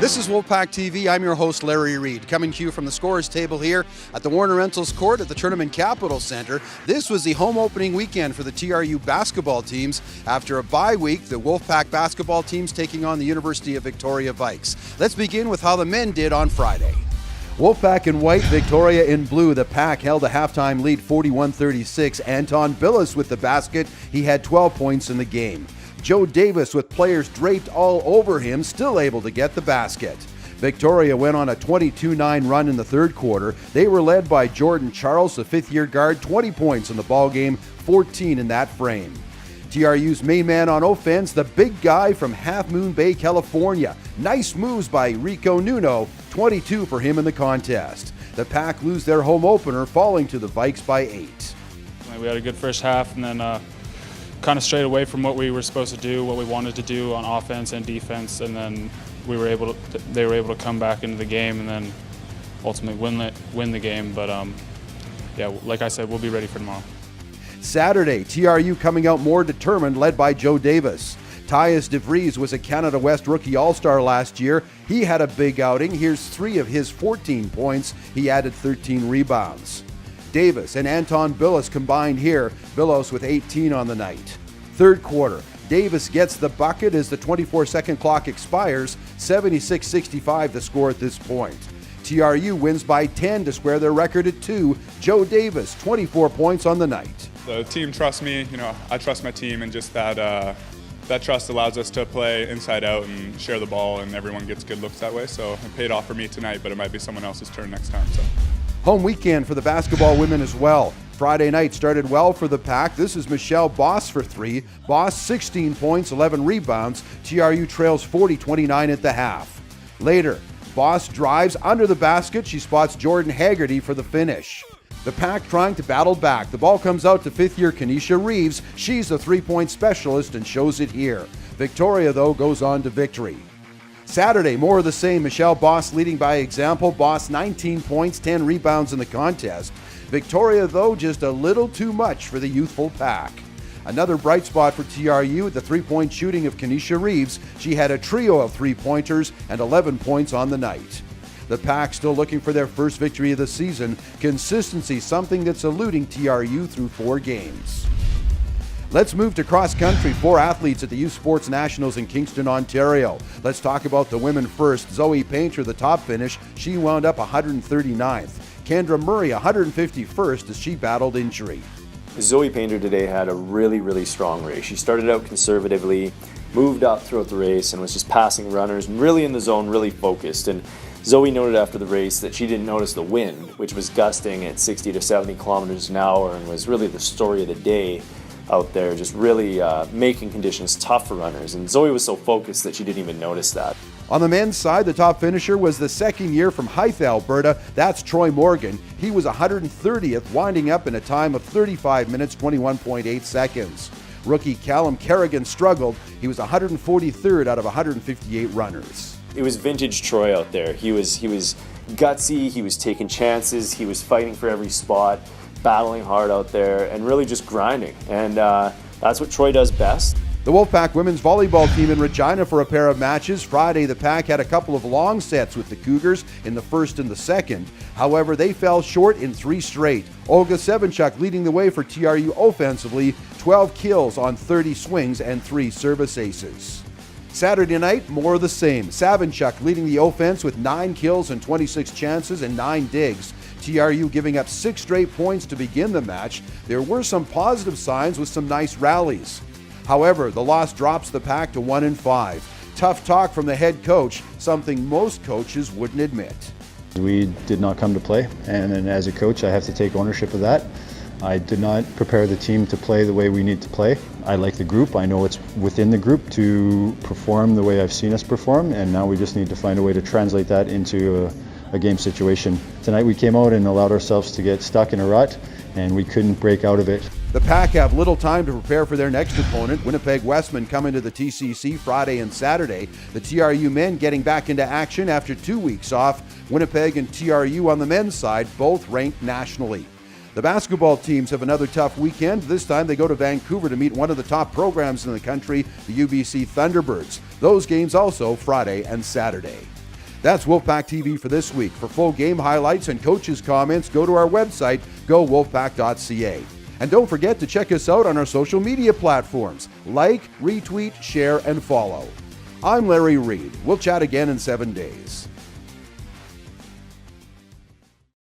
This is WolfPack TV. I'm your host, Larry Reed, coming to you from the scorers table here at the Warner Rentals Court at the Tournament Capital Center. This was the home opening weekend for the TRU basketball teams. After a bye week, the WolfPack basketball teams taking on the University of Victoria Vikes. Let's begin with how the men did on Friday. WolfPack in white, Victoria in blue. The Pack held a halftime lead 41-36. Anton Billis with the basket. He had 12 points in the game. Joe Davis, with players draped all over him, still able to get the basket. Victoria went on a 22-9 run in the third quarter. They were led by Jordan Charles, the fifth-year guard, 20 points in the ballgame, 14 in that frame. TRU's main man on offense, the big guy from Half Moon Bay, California. Nice moves by Rico Nuno, 22 for him in the contest. The Pack lose their home opener, falling to the Vikes by 8. We had a good first half, and then kind of strayed away from what we were supposed to do, what we wanted to do on offense and defense, and then they were able to come back into the game and then ultimately win the game. But yeah, like I said, we'll be ready for tomorrow. Saturday, TRU coming out more determined, led by Joe Davis. Tyus DeVries was a Canada West Rookie All-Star last year. He had a big outing. Here's 3 of his 14 points. He added 13 rebounds. Davis and Anton Billis combined here, Billis with 18 on the night. Third quarter, Davis gets the bucket as the 24-second clock expires, 76-65 the score at this point. TRU wins by 10 to square their record at 2. Joe Davis, 24 points on the night. The team trusts me, I trust my team, and just that trust allows us to play inside out and share the ball, and everyone gets good looks that way. So it paid off for me tonight, but it might be someone else's turn next time. So. Home weekend for the basketball women as well. Friday night started well for the Pack. This is Michelle Boss for 3. Boss 16 points, 11 rebounds. TRU trails 40-29 at the half. Later, Boss drives under the basket. She spots Jordan Haggerty for the finish. The Pack trying to battle back. The ball comes out to fifth-year Kenesha Reeves. She's a three-point specialist and shows it here. Victoria, though, goes on to victory. Saturday, more of the same. Michelle Boss leading by example. Boss 19 points, 10 rebounds in the contest. Victoria, though, just a little too much for the youthful Pack. Another bright spot for TRU, the three-point shooting of Kenesha Reeves. She had a trio of three-pointers and 11 points on the night. The Pack still looking for their first victory of the season. Consistency, something that's eluding TRU through 4 games. Let's move to cross country. 4 athletes at the Youth Sports Nationals in Kingston, Ontario. Let's talk about the women first. Zoe Painter, the top finish. She wound up 139th. Kendra Murray, 151st as she battled injury. Zoe Painter today had a really strong race. She started out conservatively, moved up throughout the race, and was just passing runners, really in the zone, really focused. And Zoe noted after the race that she didn't notice the wind, which was gusting at 60 to 70 kilometers an hour and was really the story of the day out there, just really making conditions tough for runners. And Zoe was so focused that she didn't even notice that. On the men's side, the top finisher was the second year from Hythe, Alberta. That's Troy Morgan. He was 130th, winding up in a time of 35 minutes, 21.8 seconds. Rookie Callum Kerrigan struggled. He was 143rd out of 158 runners. It was vintage Troy out there. He was gutsy, he was taking chances, he was fighting for every spot, battling hard out there, and really just grinding. And that's what Troy does best. The WolfPack women's volleyball team in Regina for a pair of matches. Friday, the Pack had a couple of long sets with the Cougars in the first and the second. However, they fell short in 3 straight. Olga Sevenchuk leading the way for TRU offensively, 12 kills on 30 swings and 3 service aces. Saturday night, more of the same. Savinchuk leading the offense with 9 kills and 26 chances and 9 digs. TRU giving up 6 straight points to begin the match. There were some positive signs with some nice rallies. However, the loss drops the Pack to 1-5. Tough talk from the head coach, something most coaches wouldn't admit. We did not come to play, and as a coach I have to take ownership of that. I did not prepare the team to play the way we need to play. I like the group. I know it's within the group to perform the way I've seen us perform, and now we just need to find a way to translate that into a game situation. Tonight we came out and allowed ourselves to get stuck in a rut, and we couldn't break out of it. The Pack have little time to prepare for their next opponent. Winnipeg Westmen come into the TCC Friday and Saturday. The TRU men getting back into action after 2 weeks off. Winnipeg and TRU on the men's side both ranked nationally. The basketball teams have another tough weekend. This time they go to Vancouver to meet one of the top programs in the country, the UBC Thunderbirds. Those games also Friday and Saturday. That's WolfPack TV for this week. For full game highlights and coaches' comments, go to our website, gowolfpack.ca. And don't forget to check us out on our social media platforms. Like, retweet, share, and follow. I'm Larry Reed. We'll chat again in 7 days.